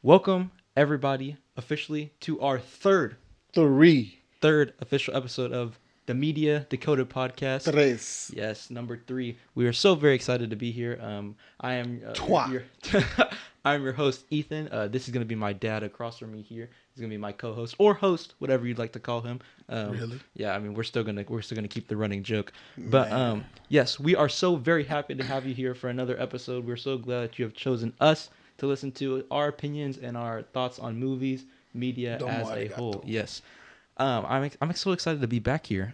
Welcome everybody officially to our Three. third official episode of the Media Decoded podcast. Tres. Yes, number 3. We are so very excited to be here. I am Trois. I'm your host Ethan. This is gonna be my dad across from me here. He's gonna be my co-host or host, whatever you'd like to call him. Really? Yeah, I mean we're still gonna keep the running joke. But yes, we are so very happy to have you here for another episode. We're so glad that you have chosen us to listen to our opinions and our thoughts on movies, media as a whole. Yes. I'm so excited to be back here.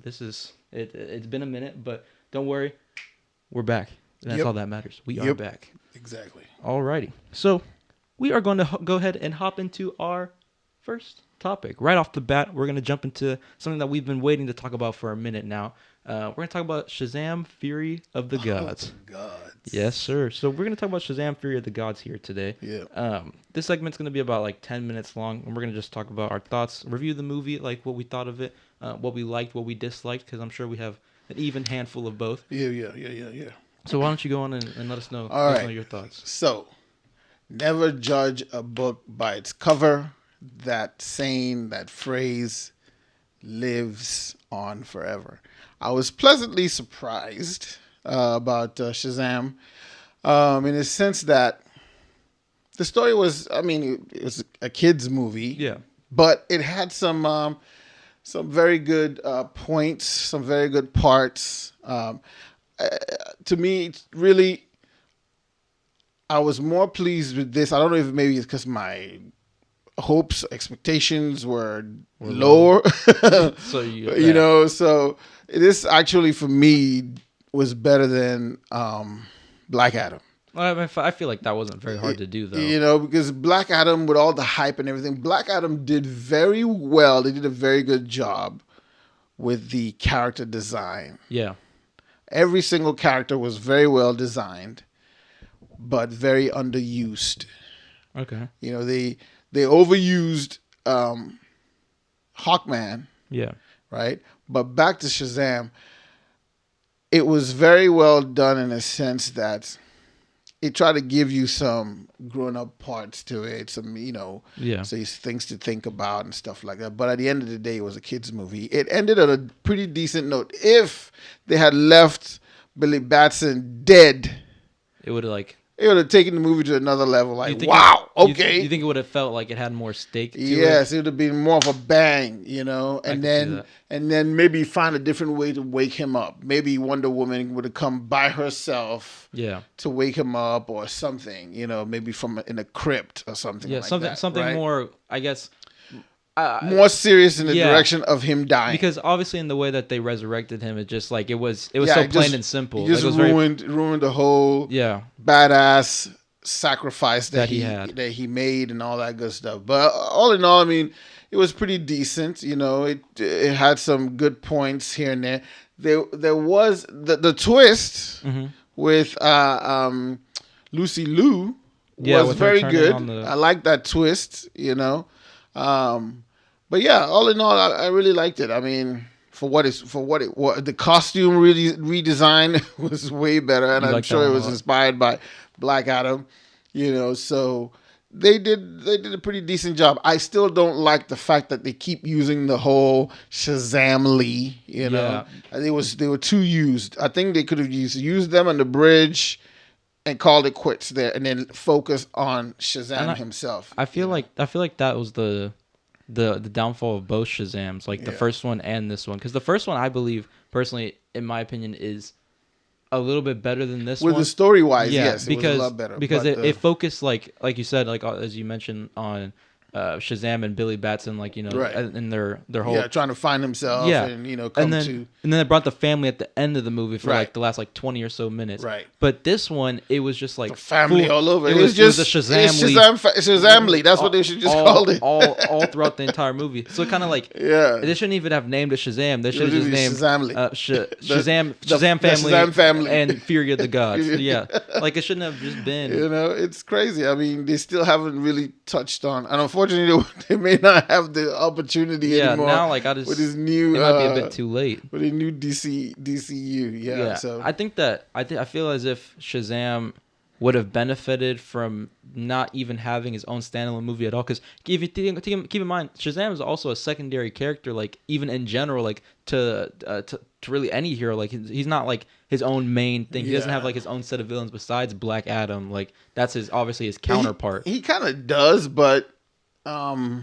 This is it. It's been a minute, but don't worry, we're back. And that's all that matters. We are back. Exactly. Alrighty. So we are going to go ahead and hop into our first topic. Right off the bat, we're going to jump into something that we've been waiting to talk about for a minute now. We're going to talk about Shazam: Fury of the Gods. Yes, sir. So we're going to talk about Shazam: Fury of the Gods here today. Yeah. This segment's going to be about like 10 minutes long, and we're going to just talk about our thoughts, review the movie, like what we thought of it, what we liked, what we disliked, because I'm sure we have an even handful of both. Yeah. So why don't you go on and let us know, know your thoughts. So, never judge a book by its cover. That saying, that phrase lives on forever. I was pleasantly surprised about Shazam in the sense that the story was, it was a kid's movie. Yeah. But it had some very good points, some very good parts. To me, it's really, I was more pleased with this. I don't know if maybe it's because my hopes, expectations were lower. So so this actually for me was better than Black Adam. I feel like that wasn't very hard to do, though. Because Black Adam, with all the hype and everything, Black Adam did very well. They did a very good job with the character design. Yeah. Every single character was very well designed, but very underused. Okay. They overused Hawkman. Yeah. Right? But back to Shazam, it was very well done in a sense that it tried to give you some grown-up parts to it, some, so things to think about and stuff like that. But at the end of the day, it was a kid's movie. It ended on a pretty decent note. If they had left Billy Batson dead, it would have taken the movie to another level. Like, wow, okay. You think it would have felt like it had more stake to it? Yes, it would have been more of a bang, and then maybe find a different way to wake him up. Maybe Wonder Woman would have come by herself, to wake him up or something, maybe from in a crypt or something. Yeah, something right? More, I guess. More serious in the direction of him dying, because obviously in the way that they resurrected him, it just like it was so plain and simple. It just ruined the whole badass sacrifice that he made and all that good stuff. But all in all, it was pretty decent. It had some good points here and there. There was the twist with Lucy Liu was very good. I like that twist. But yeah, all in all, I really liked it. The costume really redesign was way better, and I'm sure it was inspired by Black Adam. So they did a pretty decent job. I still don't like the fact that they keep using the whole Shazam Lee. They were too used. I think they could have used them on the bridge and called it quits there, and then focus on Shazam himself. I feel like that was the downfall of both Shazams, like the first one and this one, because the first one, I believe personally, in my opinion, is a little bit better than this one. With the story wise, yes, it was a lot better because it focused like you said, like as you mentioned on Shazam and Billy Batson, like in their whole trying to find himself, and and then they brought the family at the end of the movie for like the last 20 or so minutes. Right. But this one, it was just like the family all over. It was just a Shazam Lee. That's what they should just called it. all throughout the entire movie. So kind of like they shouldn't even have named it Shazam. They should have just named Shazam Lee. Shazam family, Shazam family and Fury of the Gods. Like it shouldn't have just been. It's crazy. They still haven't really touched on, and unfortunately, they may not have the opportunity anymore. Now, like with his new, it might be a bit too late. With a new DCU, So I feel as if Shazam would have benefited from not even having his own standalone movie at all. Because if you keep in mind, Shazam is also a secondary character, like even in general, like to really any hero. Like he's not like his own main thing. He doesn't have like his own set of villains besides Black Adam. Like that's obviously his counterpart. He kind of does, but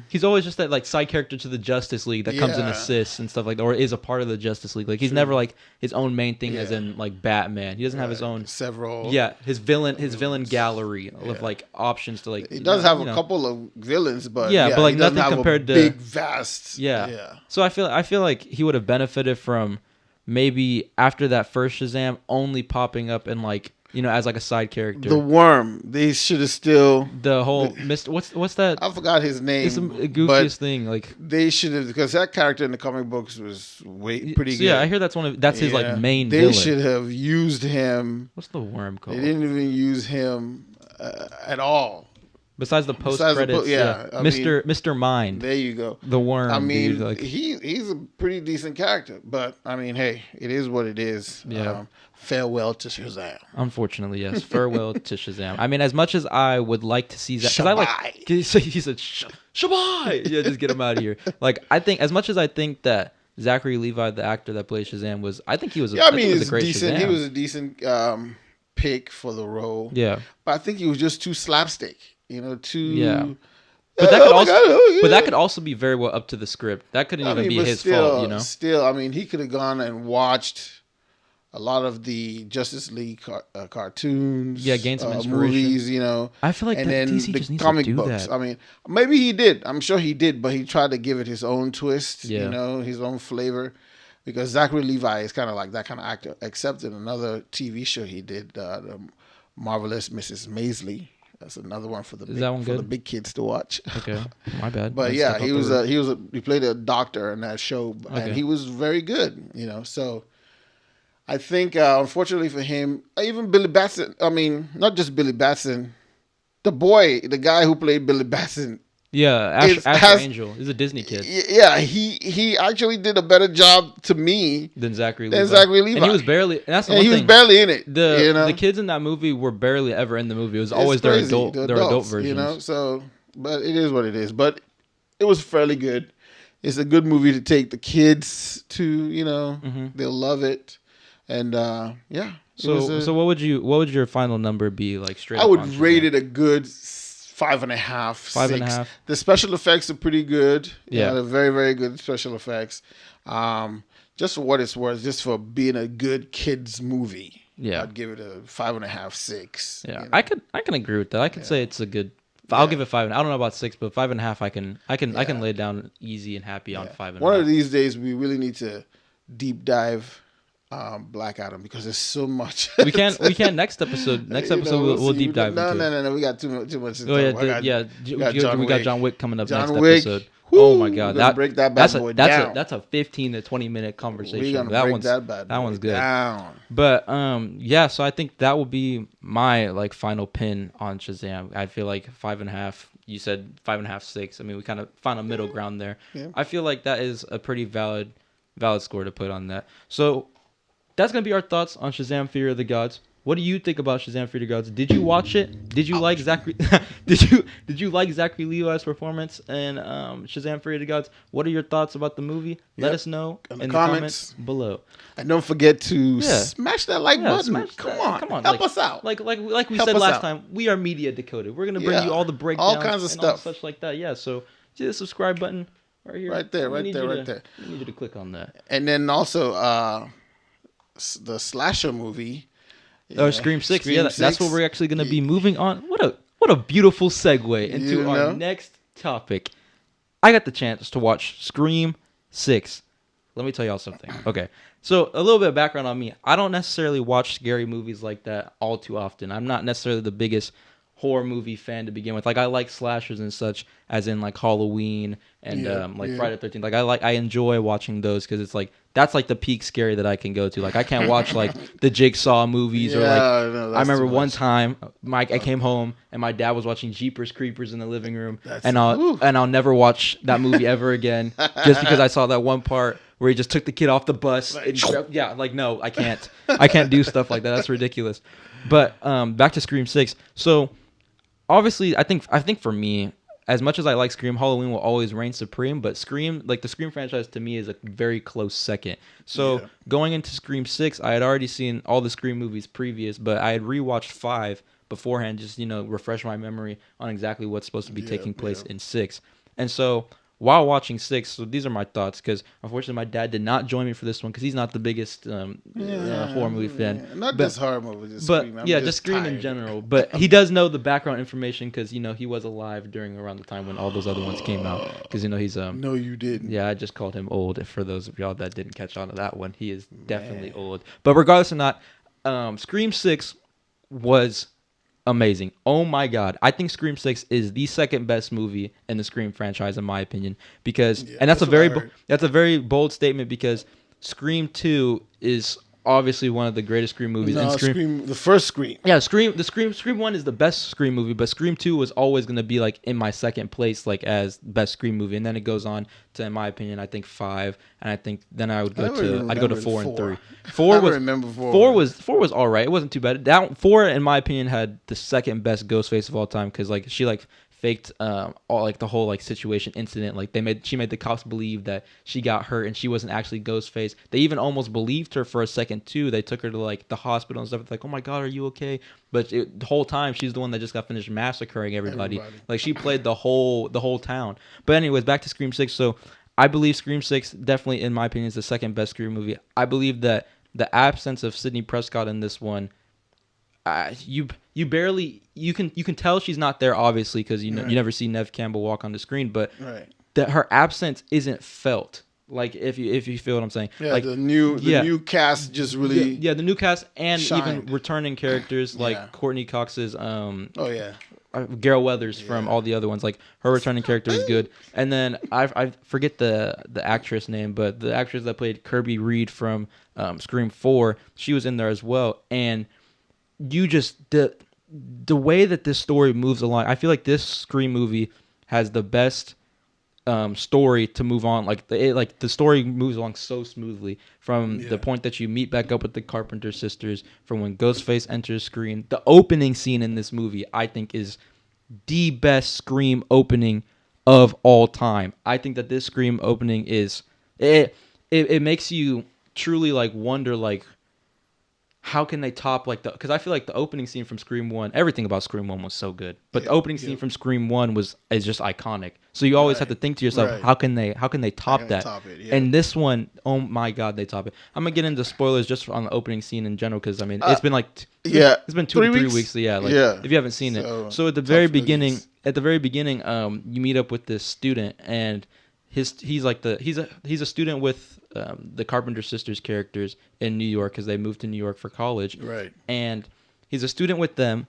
he's always just that like side character to the Justice League that comes and assists and stuff like that, or is a part of the Justice League. Like he's never like his own main thing, as in like Batman. He doesn't have his own several. Yeah, his villain gallery of like options to like. He does have a couple of villains, but but like nothing compared to big vast. Yeah. So I feel like he would have benefited from maybe after that first Shazam only popping up in like. As like a side character. The Worm. They should have still the whole Mr. What's that? I forgot his name. It's the goofiest thing. Like they should have, because that character in the comic books was pretty good. Yeah, I hear that's his like main. They should have used him. What's the Worm called? They didn't even use him at all. Besides the post credits, Mr. Mind. There you go. The Worm. I mean, dude, like, he's a pretty decent character, but I mean, hey, it is what it is. Yeah. Farewell to Shazam. Unfortunately, yes. Farewell to Shazam. I mean, as much as I would like to see that, he said Shabai. Yeah, just get him out of here. Like I think, as much as I think that Zachary Levi, the actor that plays Shazam, he was a great decent. Shazam. He was a decent pick for the role. Yeah, but I think he was just too slapstick. But that could also be very well up to the script. That couldn't even be his fault. Still, I mean, he could have gone and watched a lot of the Justice League cartoons. Yeah, gain some inspiration. Movies, I feel like and then then DC the just needs comic to do books. that. I mean, maybe he did. I'm sure he did, but he tried to give it his own twist. Yeah. His own flavor. Because Zachary Levi is kind of like that kind of actor. Except in another TV show he did, the Marvelous Mrs. Maisel. That's another one for the big kids to watch. Okay, my bad. But yeah, he played a doctor in that show, and he was very good. So I think unfortunately for him, even Billy Batson. I mean, not just Billy Batson, the guy who played Billy Batson. Yeah, Asher Angel is a Disney kid. Yeah, he actually did a better job to me than Zachary Levi. And he was barely. And that's the one thing. He was barely in it. The kids in that movie were barely ever in the movie. It was always their adult versions. So, but it is what it is. But it was fairly good. It's a good movie to take the kids to. They'll love it, and yeah. So what would your final number be? Like straight. I would rate it a good 5.5. 5.5. The special effects are pretty good. Yeah, they're very, very good special effects. Just for what it's worth, just for being a good kids movie. Yeah, I'd give it a 5.5, 6. Yeah, I can agree with that. I could say it's a good. I'll give it 5. I don't know about 6, but 5.5. I can lay down easy and happy on 5.5. One of these days, we really need to deep dive Black Adam, because there's so much. we can't next episode we'll deep dive into it. No, we got too much to we got John Wick coming up next episode. Whoo, oh my god, break that bad boy down. That's a 15 to 20 minute conversation. That one's good down. But so I think that will be my like final pin on Shazam. I feel like 5.5. You said 5.5, 6. I mean, we kind of found a middle ground there. Yeah. I feel like that is a pretty valid score to put on that. So that's going to be our thoughts on Shazam! Fear of the Gods. What do you think about Shazam! Fear of the Gods? Did you watch it? Did you like Zachary? Did you like Zachary Levi's performance in Shazam! Fear of the Gods? What are your thoughts about the movie? Let us know in the comments below. And don't forget to smash that like button. Come on, help us out. Like we said last time, we are Media Decoded. We're going to bring you all the breakdowns, all kinds of stuff, such like that. Yeah, so see the subscribe button right here, right there. We need you to click on that. And then also the slasher movie. Scream 6. That's what we're actually going to be moving on. What a beautiful segue into our next topic. I got the chance to watch Scream 6. Let me tell y'all something. Okay, so a little bit of background on me. I don't necessarily watch scary movies like that all too often. I'm not necessarily the biggest horror movie fan to begin with. Like I like slashers and such, as in like Halloween and like Friday the 13th. Like I enjoy watching those because it's like that's like the peak scary that I can go to. Like I can't watch like the Jigsaw movies or like I remember one time I came home and my dad was watching Jeepers Creepers in the living room and I'll never watch that movie ever again just because I saw that one part where he just took the kid off the bus. No, I can't do stuff like that. That's ridiculous. But back to Scream 6. So obviously I think for me, as much as I like Scream, Halloween will always reign supreme, but Scream, like the Scream franchise to me is a very close second. So going into Scream 6, I had already seen all the Scream movies previous, but I had rewatched 5 beforehand, just, refresh my memory on exactly what's supposed to be taking place in 6. And so while watching 6, so these are my thoughts, because unfortunately my dad did not join me for this one because he's not the biggest horror movie fan. Not just horror movies, just but Scream. just Scream in general. But he does know the background information because he was alive around the time when all those other ones came out. Because he's No, you didn't. Yeah, I just called him old. For those of y'all that didn't catch on to that one, he is definitely old. But regardless or not, Scream 6 was amazing. Oh my god, I think Scream 6 is the second best movie in the Scream franchise in my opinion, because and that's a very bold statement, because Scream 2 is obviously one of the greatest Scream movies. No, Scream, the first Scream. Yeah, Scream 1 is the best Scream movie, but Scream 2 was always going to be like in my second place, like as best Scream movie, and then it goes on to, in my opinion, I think 5, and I think then I'd go to 4 and 3. 4 was all right. It wasn't too bad. That 4 in my opinion had the second best Ghostface of all time, because like she like faked all like the whole like situation incident, like she made the cops believe that she got hurt and she wasn't actually Ghostface. They even almost believed her for a second too. They took her to like the hospital and stuff. It's like, oh my god, are you okay? But the whole time she's the one that just got finished massacring everybody. Like she played the whole town. But anyways, back to Scream 6. So I believe Scream 6 definitely, in my opinion, is the second best Scream movie. I believe that the absence of Sidney Prescott in this one, you can tell she's not there, obviously, because you never see Neve Campbell walk on the screen, but that her absence isn't felt. Like if you feel what I'm saying, like the new cast just really the new cast and shined. Even returning characters like Courtney Cox's Garel Weathers from all the other ones, like her returning character is good. And then I forget the actress name, but the actress that played Kirby Reed from Scream 4, she was in there as well. And you just the way that this story moves along, I feel like this Scream movie has the best story to move on. Like the story moves along so smoothly from the point that you meet back up with the Carpenter sisters, from when Ghostface enters screen. The opening scene in this movie, I think, is the best Scream opening of all time. I think that this Scream opening is it makes you truly like wonder, like, how can they top like because I feel like the opening scene from Scream 1, everything about Scream 1 was so good, but the opening scene from Scream 1 is just iconic. So you always have to think to yourself, how can they top that? And this one, oh my god, they top it. I'm gonna get into spoilers just on the opening scene in general, because I mean it's been like it's been 2 to 3 weeks. So if you haven't seen it, so at the very beginning, you meet up with this student, and he's a student with the Carpenter sisters characters in New York, because they moved to New York for college. Right. And he's a student with them.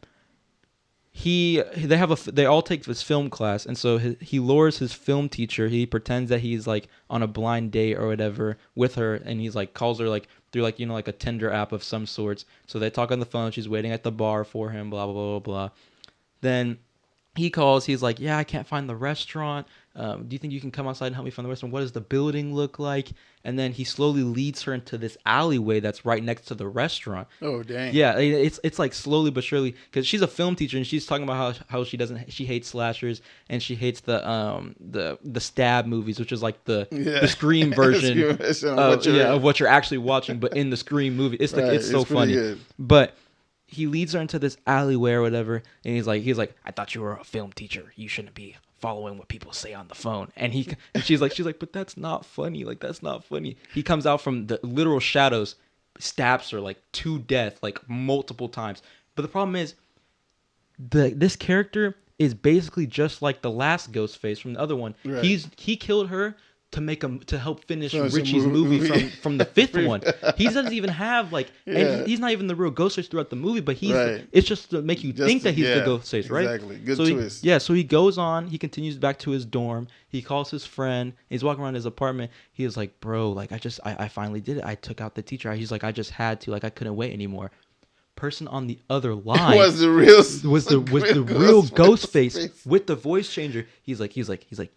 They all take this film class, and so he lures his film teacher. He pretends that he's like on a blind date or whatever with her, and he's like calls her like through like like a Tinder app of some sorts. So they talk on the phone. She's waiting at the bar for him. Blah blah blah blah blah. Then he calls. He's like, yeah, I can't find the restaurant. Do you think you can come outside and help me find the restaurant? What does the building look like? And then he slowly leads her into this alleyway that's right next to the restaurant. Oh, dang. Yeah, it's like slowly but surely, because she's a film teacher and she's talking about how she hates slashers, and she hates the stab movies, which is like the Scream version of what you're actually watching, but in the Scream movie. It's like it's so funny. Good. But he leads her into this alleyway or whatever, and he's like, I thought you were a film teacher. You shouldn't be following what people say on the phone. And she's like, but that's not funny. Like, that's not funny. He comes out from the literal shadows, stabs her like to death, like multiple times. But the problem is, this character is basically just like the last Ghostface from the other one. Right. He killed her to help finish Richie's movie from the fifth one. He doesn't even have like, and he's not even the real Ghostface throughout the movie, but it's just to make you think that he's the Ghostface, right? Exactly. Good twist. So he goes on, he continues back to his dorm. He calls his friend. He's walking around his apartment. He was like, bro, like I finally did it. I took out the teacher. He's like, I just had to, like I couldn't wait anymore. Person on the other line was the real Ghostface with the voice changer. He's like,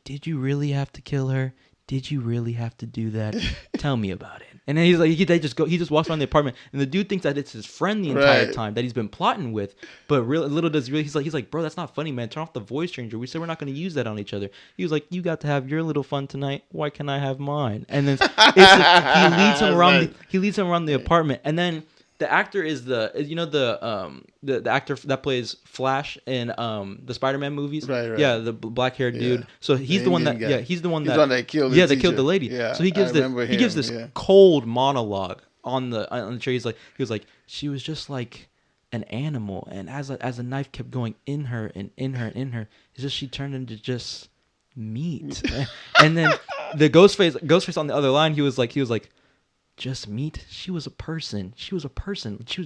did you really have to kill her? Did you really have to do that? Tell me about it. And then he's like, he just walks around the apartment, and the dude thinks that it's his friend the entire time that he's been plotting with. But little does he realize, he's like, bro, that's not funny, man. Turn off the voice changer. We said we're not going to use that on each other. He was like, you got to have your little fun tonight. Why can't I have mine? And then he leads him around. He leads him around the apartment, and then. The actor is the actor that plays Flash in the Spider-Man movies. Right. Yeah, the black-haired dude. So he's the one that he's the one that killed the killed the lady. Yeah, so he gives this cold monologue on the chair. He was like she was just like an animal, and as the knife kept going in her and in her and in her, it's just she turned into just meat. And then the Ghostface on the other line, he was like just meat. She was a person. She was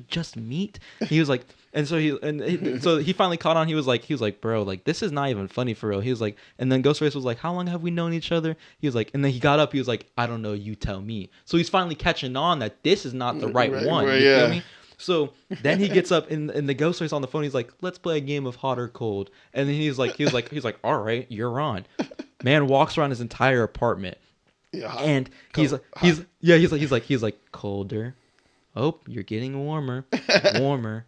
just meat. He was like, and so he finally caught on. He was like, bro, like this is not even funny for real. He was like, and then Ghostface was like, how long have we known each other? He was like, and then he got up. He was like, I don't know. You tell me. So he's finally catching on that this is not the right one. You feel me? So then he gets up and the Ghostface on the phone. He's like, let's play a game of hot or cold. And then he's like, all right, you're on. Man walks around his entire apartment. Yeah, and he's like colder. Oh, you're getting warmer. Warmer.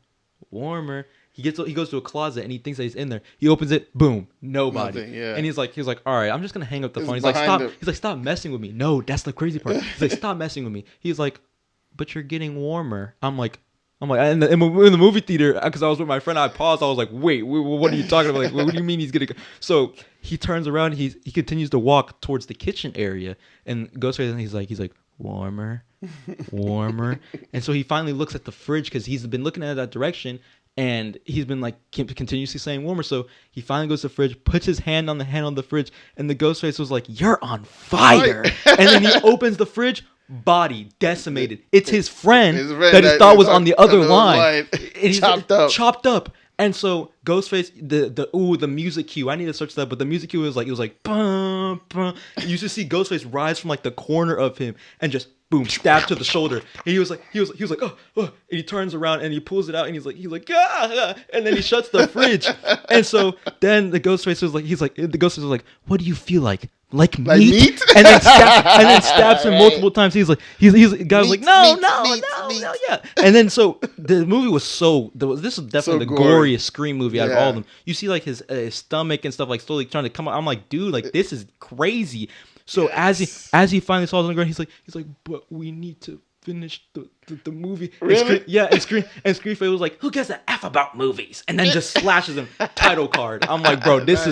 He goes to a closet and he thinks that he's in there. He opens it, boom, nobody. Nothing, yeah. And he's like, all right, I'm just gonna hang up the phone. He's like, stop. He's like, stop messing with me. No, that's the crazy part. He's like, stop messing with me. He's like, but you're getting warmer. I'm like, in the movie theater, because I was with my friend, I paused. I was like, wait, what are you talking about? Like, what do you mean he's gonna go? So he turns around. He continues to walk towards the kitchen area, and Ghostface, and he's like, warmer. And so he finally looks at the fridge because he's been looking at that direction, and he's been like continuously saying warmer. So he finally goes to the fridge, puts his hand on the handle of the fridge, and the Ghostface was like, you're on fire. And then he opens the fridge. Body decimated. It's his friend that he thought was on the other line. And chopped up. And so Ghostface, the music cue. I need to search that, but the music cue was like bum, bum. You used to see Ghostface rise from like the corner of him and just boom, stab to the shoulder. And he was like, oh, and he turns around and he pulls it out and he's like, ah, and then he shuts the fridge. And so then the Ghostface was like, what do you feel like? Like meat? And then stabs him multiple times. He's like, the guy was like, no, yeah. And then so the movie was this is definitely the goriest Scream movie out of all of them. You see like his stomach and stuff like slowly trying to come out. I'm like, dude, like this is crazy. So as he finally falls on the ground, he's like, but we need to finish the movie. Really? And Screamface was like, who gives a F about movies? And then just slashes him. Title card. I'm like, bro, this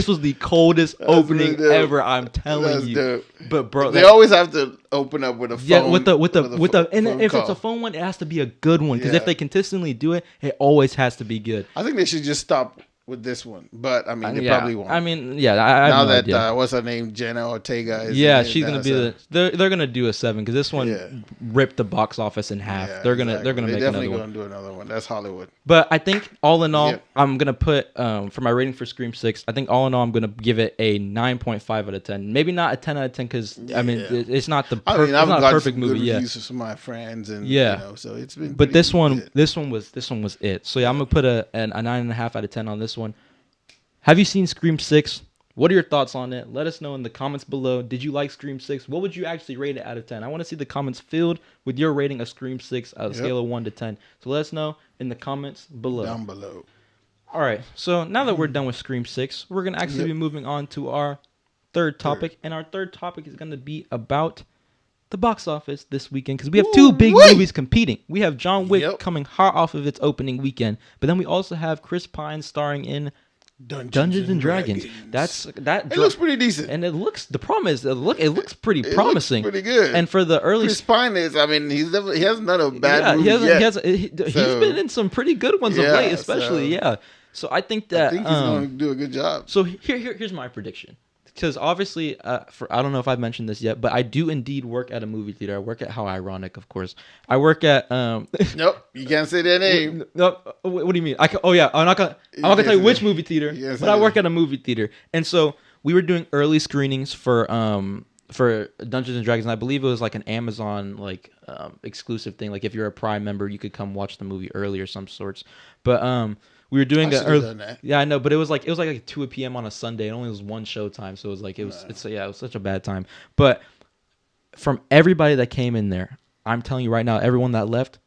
was the coldest opening ever. I'm telling you. Dope. But bro, they always have to open up with a phone. Yeah, with the and if it's a phone one, it has to be a good one. Because if they consistently do it, it always has to be good. I think they should just stop with this one, but I mean, they probably won't. I mean, yeah. Now that what's her name, Jenna Ortega is. Yeah, she's gonna be they're gonna do a 7 because this one ripped the box office in half. Yeah, they're gonna make another one. Definitely gonna do another one. That's Hollywood. But I think all in all, I'm gonna put for my rating for Scream 6. I think all in all, I'm gonna give it a 9.5 out of 10. Maybe not a 10 out of 10 because I mean it's not the perfect movie. Yeah, reviews from my friends and so it's been. But this one was it. So yeah, I'm gonna put a 9.5 out of 10 on this one. Have you seen Scream 6? What are your thoughts on it? Let us know in the comments below. Did you like Scream 6? What would you actually rate it out of 10? I want to see the comments filled with your rating of Scream 6 on a scale of 1 to 10. So let us know in the comments below. Down below. All right. So now that we're done with Scream 6, we're going to actually be moving on to our third topic. And our third topic is going to be about the box office this weekend because we have two big movies competing. We have John Wick coming hot off of its opening weekend, but then we also have Chris Pine starring in Dungeons and Dragons. It looks pretty decent, and the problem is it looks pretty promising. Looks pretty good. And for the early Chris Pine is, I mean, he hasn't done a bad movie yet. He's been in some pretty good ones of late, especially. So I think that he's going to do a good job. So here's my prediction. because obviously, I don't know if I've mentioned this yet, but I do indeed work at a movie theater. I work at, how ironic, of course. I work at. Nope, you can't say their name. No, what do you mean? Oh yeah, I'm not gonna tell you which movie theater, but I work at a movie theater, and so we were doing early screenings for Dungeons and Dragons, and I believe it was like an Amazon like exclusive thing. Like if you're a Prime member, you could come watch the movie early or some sorts. But we were doing that early. Yeah, I know, but it was like 2 p.m. on a Sunday. It only was one show time, so it was like it was such a bad time. But from everybody that came in there, I'm telling you right now, everyone that left,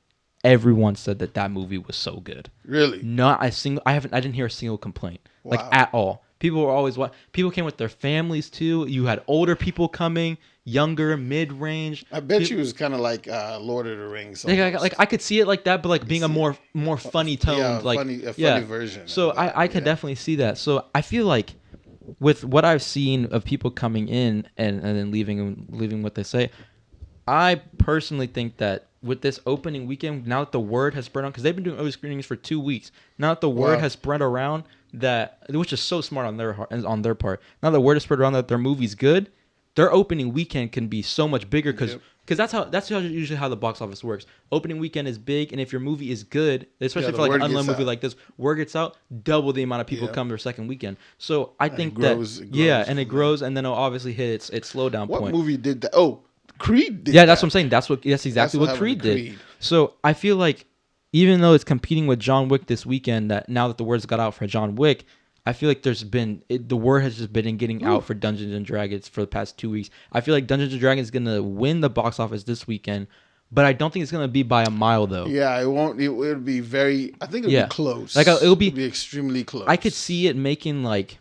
everyone said that movie was so good. Really? Not a single. I didn't hear a single complaint, like at all. People were always people came with their families too. You had older people coming, younger, mid-range. I bet you it was kind of like Lord of the Rings. Like I could see it like that, but like being a more funny toned, funny version. So I could definitely see that. So I feel like with what I've seen of people coming in and then leaving what they say, I personally think that with this opening weekend, now that the word has spread on, because they've been doing early screenings for 2 weeks, now that the word has spread around, which is so smart on their part. Now the word is spread around that their movie's good, their opening weekend can be so much bigger because that's usually how the box office works. Opening weekend is big, and if your movie is good, especially for like an unlearned movie like this, word gets out, double the amount of people come their second weekend. So I think it grows, and then it'll obviously hit its slowdown point. What movie did that? Oh, Creed did that's what I'm saying. That's exactly what Creed did. So I feel like even though it's competing with John Wick this weekend, that now that the word's got out for John Wick, I feel like the word has just been getting out for Dungeons and Dragons for the past 2 weeks. I feel like Dungeons and Dragons is gonna win the box office this weekend, but I don't think it's gonna be by a mile though. Yeah, it won't. It will be very. I think it'll be close. Like it'll be extremely close. I could see it making like.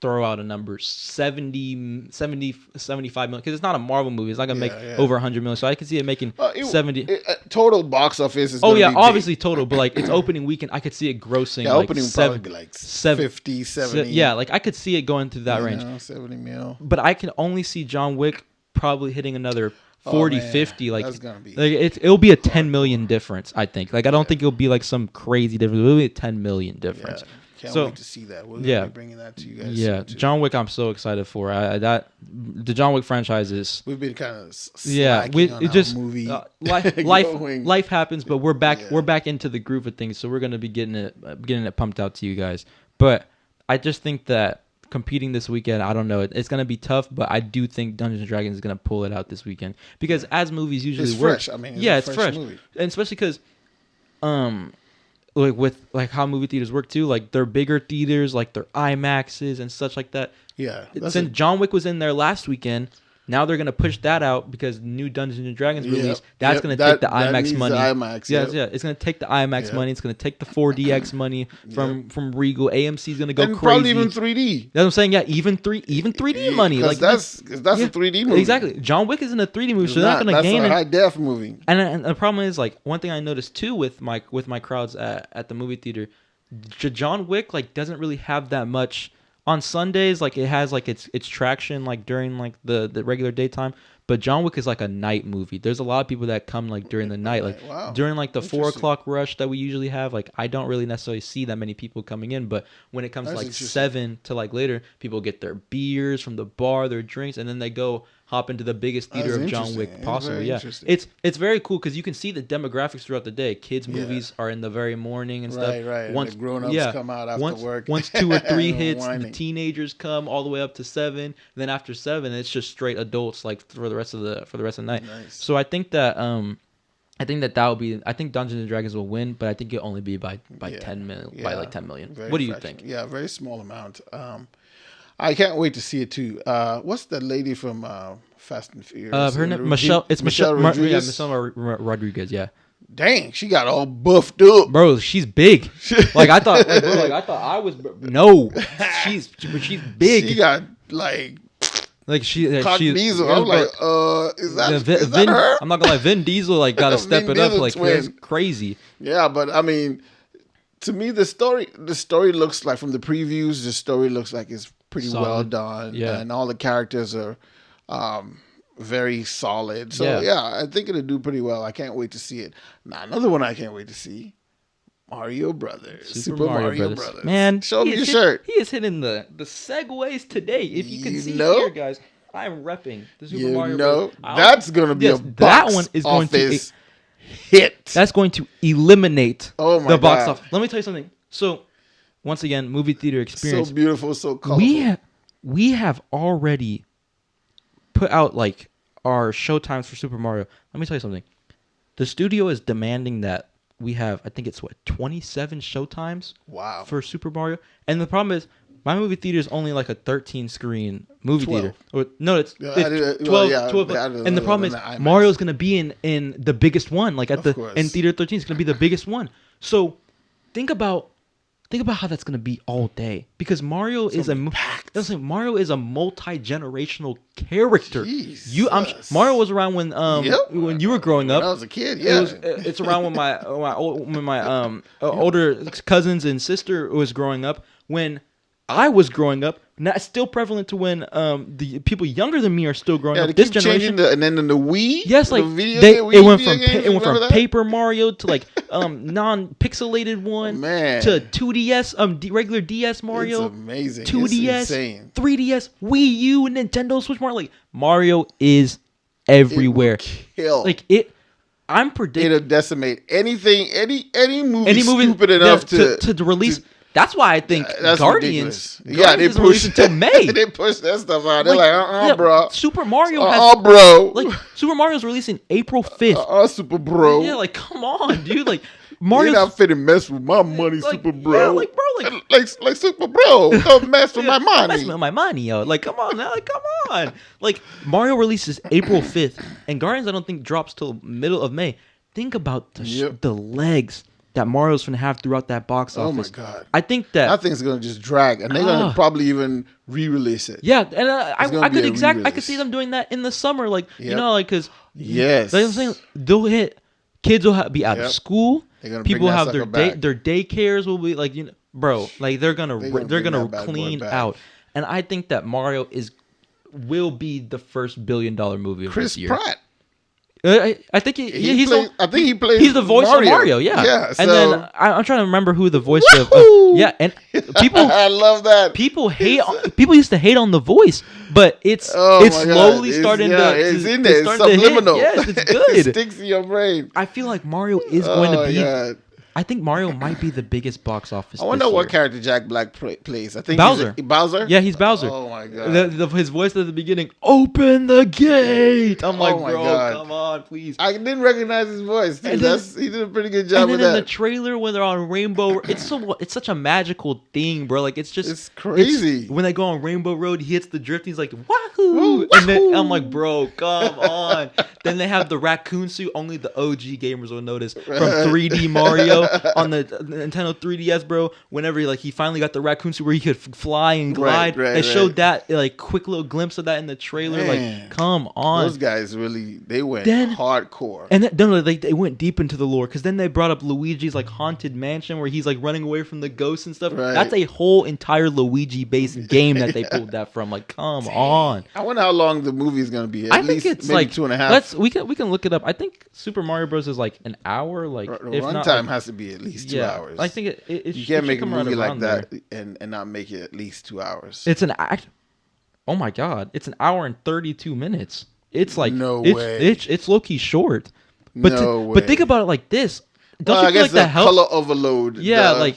Throw out a number 70 75 million, because it's not a Marvel movie. It's not gonna make over 100 million, so I can see it making 70 total box office is obviously total, but like its opening weekend I could see it grossing opening probably be like 50 70 like I could see it going through that range, 70 mil, but I can only see John Wick probably hitting another 40 50, like that's gonna be it'll be a 10 million difference, I think. Like I don't think it'll be like some crazy difference. It'll be a 10 million difference. Can't wait to see that. We're gonna be bringing that to you guys. Yeah, John Wick, I'm so excited for. The John Wick franchise is. We've been kind of movie. Life happens, but we're back. Yeah. We're back into the groove of things, so we're gonna be getting it pumped out to you guys. But I just think that competing this weekend, I don't know, it's gonna be tough, but I do think Dungeons and Dragons is gonna pull it out this weekend, because as movies usually work, fresh. I mean, it's fresh, movie. And especially because, like with like how movie theaters work too, like they're bigger theaters, like they're IMAXs and such like that. Yeah. Since John Wick was in there last weekend, now they're gonna push that out because new Dungeons and Dragons release. That's gonna take the IMAX money. It's gonna take the IMAX money. It's gonna take the 4DX money from Regal. AMC's gonna go and crazy. Probably even 3D. That's what I'm saying. Yeah, even 3D money. Like that's a 3D movie. Exactly. John Wick isn't a 3D movie, so they're not gonna gain. That's a high def movie. And the problem is, like, one thing I noticed too with my crowds at the movie theater, John Wick like doesn't really have that much. On Sundays, like it has like its traction like during like the regular daytime, but John Wick is like a night movie. There's a lot of people that come like during the night, like during like the 4 o'clock rush that we usually have. Like I don't really necessarily see that many people coming in, but when it comes to like 7 to like later, people get their beers from the bar, their drinks, and then they go hop into the biggest theater of John Wick possible. Yeah, it's very cool because you can see the demographics throughout the day. Kids movies are in the very morning and stuff. Right. Once the grown-ups come out after work. Once 2 or 3 hits, the teenagers come all the way up to 7. Then after 7, it's just straight adults like for the rest of the night. Nice. So I think that that will be. I think Dungeons and Dragons will win, but I think it'll only be by 10 million. By like 10 million. What do you think? Yeah, very small amount. I can't wait to see it too. What's the lady from Fast and Furious? Her name Michelle. It's Michelle Rodriguez. Michelle Rodriguez. Yeah. Dang, she got all buffed up, bro. She's big. Like I thought. I thought I was. No, she's big. She got like Diesel. I'm like, is that her? I'm not gonna lie. Vin Diesel like got to step it up. Like it's crazy. Yeah, but I mean, to me, the story looks like from the previews. The story looks like it's pretty well done, and all the characters are very solid. So yeah, I think it'll do pretty well. I can't wait to see it. Now another one I can't wait to see, Mario Brothers. Super Mario Brothers. Man, show me your shirt. He is hitting the segues today. If you can see here, guys, I'm repping the Super Mario Brothers. That's going to be a box that one is going to hit. That's going to eliminate the box God. office. Let me tell you something. So, once again, movie theater experience. So beautiful, so colorful. We have already put out like our show times for Super Mario. Let me tell you something. The studio is demanding that we have, I think it's 27 show times for Super Mario. And the problem is, my movie theater is only like a 13 screen movie 12. theater. It's 12. And the problem is, Mario's going to be in the biggest one. Like in theater 13, it's going to be the biggest one. So think about how that's going to be all day, because Mario is a multi-generational character. Mario was around when you were growing up. When I was a kid, yeah. It's around when my older cousins and sister was growing up. When I was growing up, not still prevalent to when the people younger than me are still growing up. This generation, and then the Wii. Yes, like it went from Paper Mario to like non-pixelated one to 2DS, regular DS Mario. It's amazing. 2DS, 3DS, Wii U, and Nintendo Switch Mario. Like Mario is everywhere. Like it. I'm predicting it'll decimate anything, any movie stupid enough to release. That's why I think Guardians. They push until May. They push that stuff out. They're like, bro. Super Mario bro. Like Super Mario's releasing April 5th. Super bro. Yeah, like come on, dude. Like Mario's you're not finna mess with my money, like, Super bro. Yeah, like bro, like Super bro. Don't mess with my money. Mess with my money, yo. Like come on now, like come on. Like Mario releases April 5th, and Guardians I don't think drops till middle of May. Think about the legs that Mario's gonna have throughout that box office. Oh my God! I think that thing's gonna just drag, and they're gonna probably even re-release it. Yeah, and I could see them doing that in the summer, like you know, like because like I'm saying, they'll hit kids will be out of school. People have their daycares will be like bro, like they're gonna clean out, and I think that Mario will be the first $1 billion movie of this year. Chris Pratt. I think he plays. He's the voice of Mario. Yeah. So, and then I'm trying to remember who the voice of. And people. I love that. People used to hate on the voice, but it's slowly starting to. It's in there. It's subliminal. Yes, it's good. It sticks in your brain. I feel like Mario is going to be. God. I think Mario might be the biggest box office. I wonder what character Jack Black plays. I think Bowser. Bowser? Yeah, he's Bowser. Oh my God! His voice at the beginning. Open the gate. I'm like, bro, come on, please. I didn't recognize his voice. He did a pretty good job with that. And then in the trailer when they're on Rainbow, it's such a magical thing, bro. Like it's crazy. When they go on Rainbow Road, he hits the drift. He's like, wahoo! And then I'm like, bro, come on. Then they have the raccoon suit. Only the OG gamers will notice from 3D Mario. On the Nintendo 3DS, bro, whenever he finally got the raccoon suit where he could fly and glide, they showed that like quick little glimpse of that in the trailer. Man, like, come on, those guys they went hardcore. And they went deep into the lore, because then they brought up Luigi's like haunted mansion where he's like running away from the ghosts and stuff. Right. That's a whole entire Luigi based game that they pulled that from. Like, come on. I wonder how long the movie is going to be. I think it's maybe like 2.5. We can look it up. I think Super Mario Bros is like an hour. Like runtime has to be at least 2 hours. I think you can't make a movie like that and not make it at least 2 hours. It's an act. Oh my God! It's an hour and 32 minutes. It's like way. It's low key short. But but think about it like this. Don't you feel like the color overload? Yeah,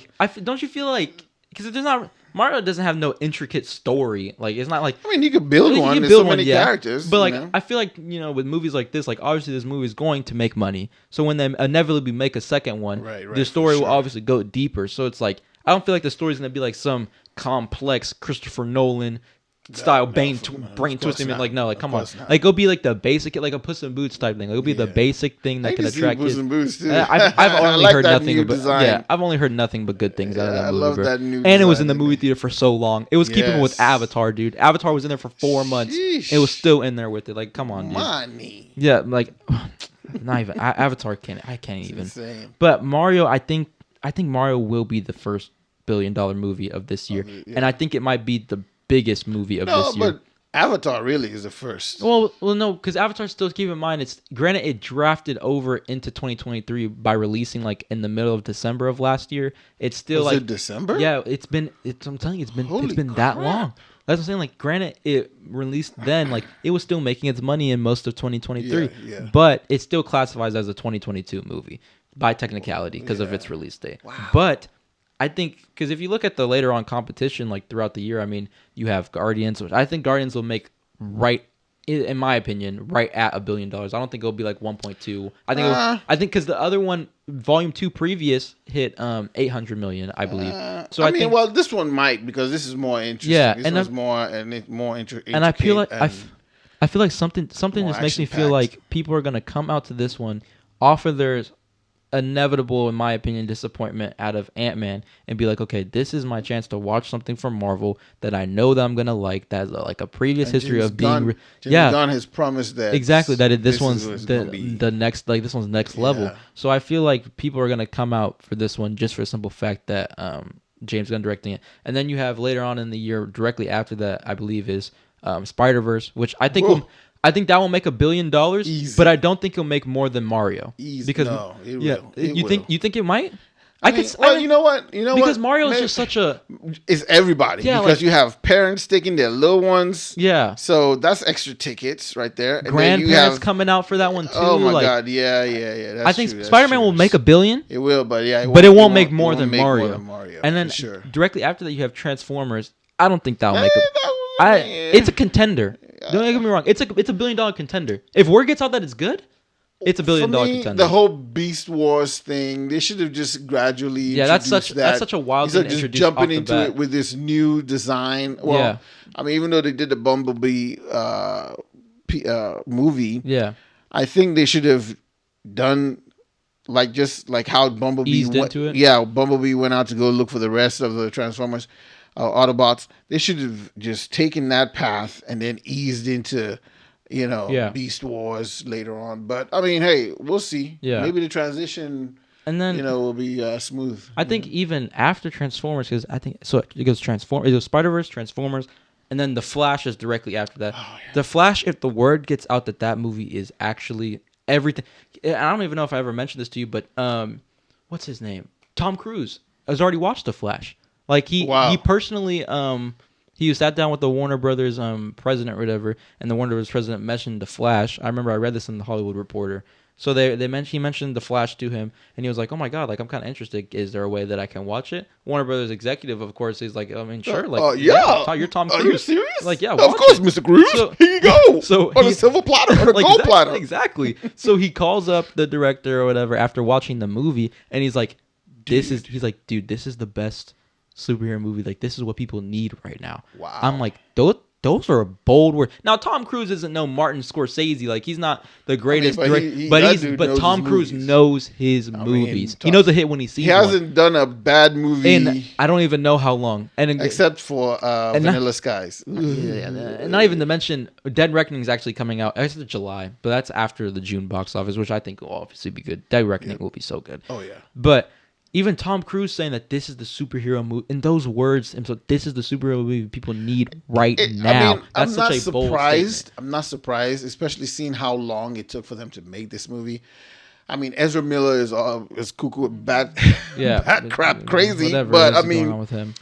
don't you feel like, because there's not. Mario doesn't have no intricate story. Like, it's not like... I mean, you could build one. There's so many characters. But, I feel like, with movies like this, like, obviously this movie is going to make money. So when they inevitably make a second one, the story will obviously go deeper. So it's like, I don't feel like the story's going to be like some complex Christopher Nolan style brain twisting. Like, no, like, come on. Like, go be like the basic, like a Puss in Boots type thing. Like, it'll be the basic thing that can attract kids. Puss in Boots too. I've only heard nothing but I've only heard nothing but good things out of that movie. I love that new and it was in the movie theater for so long. It was keeping with Avatar, dude. Avatar was in there for 4 months. It was still in there with it. Like, come on, dude. Money. Yeah, like, not even Avatar can't. I can't even. Insane. But Mario, I think Mario will be the first $1 billion movie of this year, and I think it might be the biggest movie of this year. But Avatar really is the first. Well, no, because Avatar still, keep in mind, it's granted it drafted over into 2023 by releasing like in the middle of December of last year. It's still Was like it December? Yeah, I'm telling you, it's been that long. That's what I'm saying. Like, granted, it released then, like it was still making its money in most of 2023, but it still classifies as a 2022 movie by technicality because of its release date. Wow. But I think, because if you look at the later on competition, like throughout the year, I mean, you have Guardians, which I think Guardians will make in my opinion, right at $1 billion. I don't think it'll be like 1.2. I think because the other one, Volume 2 previous, hit 800 million, I believe. So I think, well, this one might, because this is more interesting. Yeah, this one's more interesting. And I feel like I feel like something just makes me feel like people are gonna come out to this one, offer their inevitable, in my opinion, disappointment out of Ant-Man and be like, okay, this is my chance to watch something from Marvel that I know that I'm gonna like, that's like a previous history of being James Gunn has promised that exactly that this one's the next, like this one's next level. So I feel like people are gonna come out for this one just for the simple fact that James Gunn directing it. And then you have later on in the year, directly after that, I believe is Spider-Verse, which I think I think that will make $1 billion, but I don't think it'll make more than Mario. Because it will. You think it might? You know what? Because Mario is just such a. It's everybody. Yeah, because you have parents taking their little ones. Yeah. So that's extra tickets right there. And grandparents coming out for that one too. Oh my God! Yeah. That's I think Spider-Man will make $1 billion. It will, but it won't make more than Mario. And then directly after that, you have Transformers. I don't think that'll make it's a contender. Don't get me wrong. It's a $1 billion contender. If word gets out that it's good, it's $1 billion contender. The whole Beast Wars thing, they should have just gradually that's such a wild thing to just introduce jumping into it with this new design. Well, I mean, even though they did the Bumblebee movie, I think they should have done just like how Bumblebee eased into it. Yeah, Bumblebee went out to go look for the rest of the Transformers. Autobots, they should have just taken that path and then eased into, Beast Wars later on. But I mean, hey, we'll see. Yeah, maybe the transition, and then will be smooth. I think even after Transformers, because I think so. It goes Spider-Verse, Transformers, and then the Flash is directly after that. Oh, yeah. The Flash, if the word gets out that movie is actually everything. I don't even know if I ever mentioned this to you, but what's his name? Tom Cruise has already watched the Flash. Like he personally he sat down with the Warner Brothers president or whatever, and the Warner Brothers president mentioned the Flash. I remember I read this in the Hollywood Reporter. So he mentioned the Flash to him, and he was like, "Oh my God, like I'm kind of interested. Is there a way that I can watch it?" Warner Brothers executive, of course, he's like, "I mean, sure, like you're Tom Cruise. Are you serious? Like, yeah, of course, Mr. Cruise. So, here you go. So on a silver platter, on a gold platter, exactly." So he calls up the director or whatever after watching the movie, and he's like, "Dude, this is the best superhero movie. Like, this is what people need right now." Wow. I'm like, those are bold words. Now, Tom Cruise isn't no Martin Scorsese. Like, he's not the greatest director, but Tom Cruise knows his movies. He knows a hit when he sees one. He hasn't done a bad movie in I don't even know how long. Except for Vanilla Skies. And not even to mention, Dead Reckoning is actually coming out. It's July, but that's after the June box office, which I think will obviously be good. Dead Reckoning will be so good. Oh, yeah. But even Tom Cruise saying that this is the superhero movie, in those words, and so this is the superhero movie people need now. I mean, that's such a bold statement. I'm not surprised, especially seeing how long it took for them to make this movie. I mean, Ezra Miller is cuckoo, bad crap, crazy. But I mean, with him,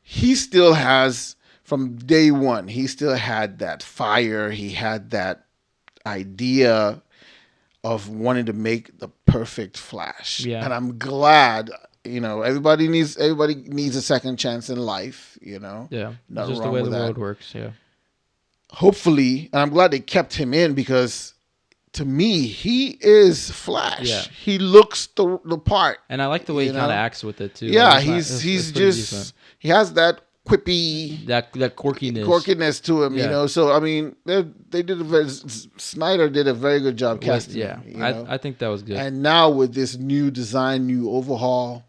he still has, from day one, he still had that fire. He had that idea of wanting to make the perfect Flash. Yeah. And I'm glad, everybody needs a second chance in life, Yeah. It's just the way the world works, yeah. Hopefully, and I'm glad they kept him in, because to me, he is Flash. Yeah. He looks the part. And I like the way he kind of acts with it too. Yeah, like, he's just he has that quippy, that quirkiness to him, So I mean, Snyder did a very good job casting. Yeah, I think that was good. And now with this new design, new overhaul,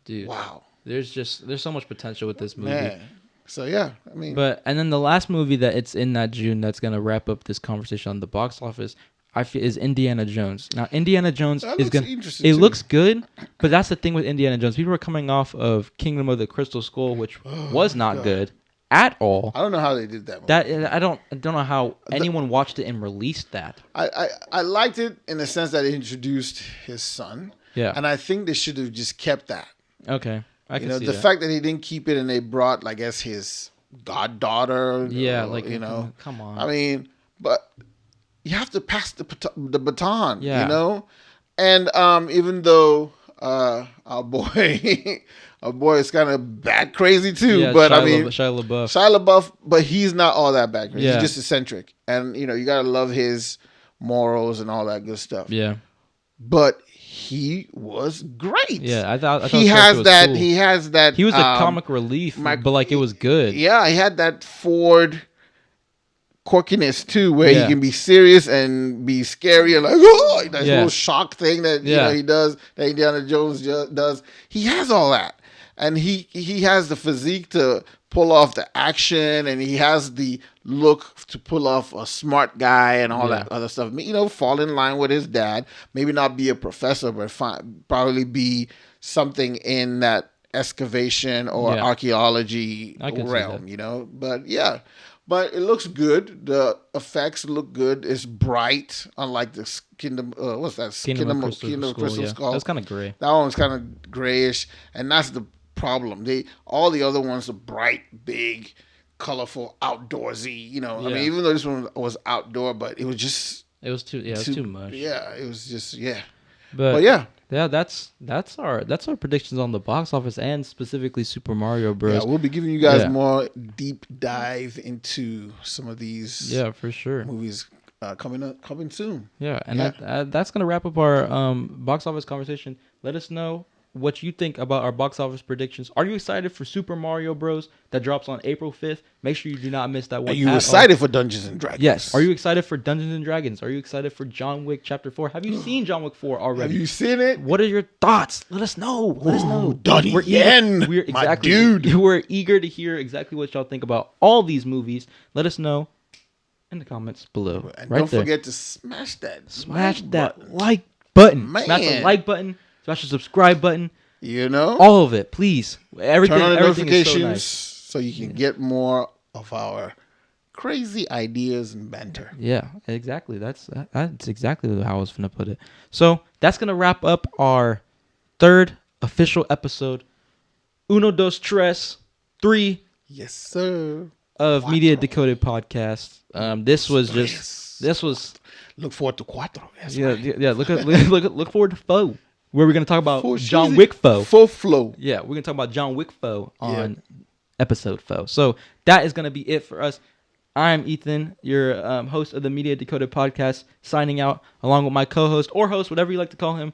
dude, wow, there's so much potential with this movie. Man. So yeah, I mean, and then the last movie that it's in that June that's gonna wrap up this conversation on the box office, I feel, is Indiana Jones. Now, Indiana Jones looks good, but that's the thing with Indiana Jones. People are coming off of Kingdom of the Crystal Skull, which was not good, at all. I don't know how they did that movie. That I don't know how anyone watched it and released that. I liked it in the sense that it introduced his son. Yeah. And I think they should have just kept that. Okay. I can see the that. fact that he didn't keep it and they brought, I guess, his goddaughter. Yeah, come on. I mean, but you have to pass the baton, Yeah. And even though our boy is kind of bat crazy too, Yeah, but Shia LaBeouf, but he's not all that bat crazy. Yeah. He's just eccentric, and you gotta love his morals and all that good stuff. Yeah. But he was great. Yeah, I thought he has that. Cool. He has that. He was a comic relief, but like it was good. Yeah, he had that Ford quirkiness too, where he can be serious and be scary and like that little shock thing that he does, that Indiana Jones does. He has all that, and he has the physique to pull off the action, and he has the look to pull off a smart guy and all that other stuff. Fall in line with his dad. Maybe not be a professor, but probably be something in that excavation or archaeology realm. But yeah. But it looks good. The effects look good. It's bright, unlike the Kingdom. What's that? Kingdom of Crystal Skull. That's kind of gray. That one's kind of grayish, and that's the problem. All the other ones are bright, big, colorful, outdoorsy. Even though this one was outdoor, but it was just. It was too. Yeah, it was too much. Yeah, it was just. Yeah. But yeah. Yeah, that's our predictions on the box office and specifically Super Mario Bros. Yeah, we'll be giving you guys more deep dive into some of these. Yeah, for sure. Movies coming soon. Yeah, and that's gonna wrap up our box office conversation. Let us know what you think about our box office predictions. Are you excited for Super Mario Bros. That drops on April 5th? Make sure you do not miss that one. Are you excited for Dungeons and Dragons? Yes. Are you excited for Dungeons and Dragons? Are you excited for John Wick Chapter 4? Have you seen John Wick 4 already? Have you seen it? What are your thoughts? Let us know. Let us know. Donnie Yen, my dude. We're eager to hear exactly what y'all think about all these movies. Let us know in the comments below. And right don't there. forget to smash that like button. Man. Smash the like button. Smash the subscribe button. All of it, please. Everything. Turn on the notifications is so nice. So you can get more of our crazy ideas and banter. Yeah, exactly. That's exactly how I was gonna put it. So that's gonna wrap up our third official episode. Uno, dos, tres, 3. Yes, sir. Of Media Decoded podcast. This was. Look forward to cuatro. Yeah. Look forward to Foe, where we're gonna talk about John Wick Foe. Full flow. Yeah, we're gonna talk about John Wick Foe on episode Foe. So that is gonna be it for us. I'm Ethan, your host of the Media Decoded podcast, signing out along with my co-host or host, whatever you like to call him.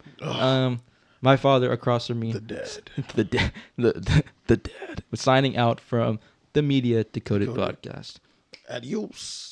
My father across from me, the dad, the dad, was signing out from the Media Decoded podcast. Adios.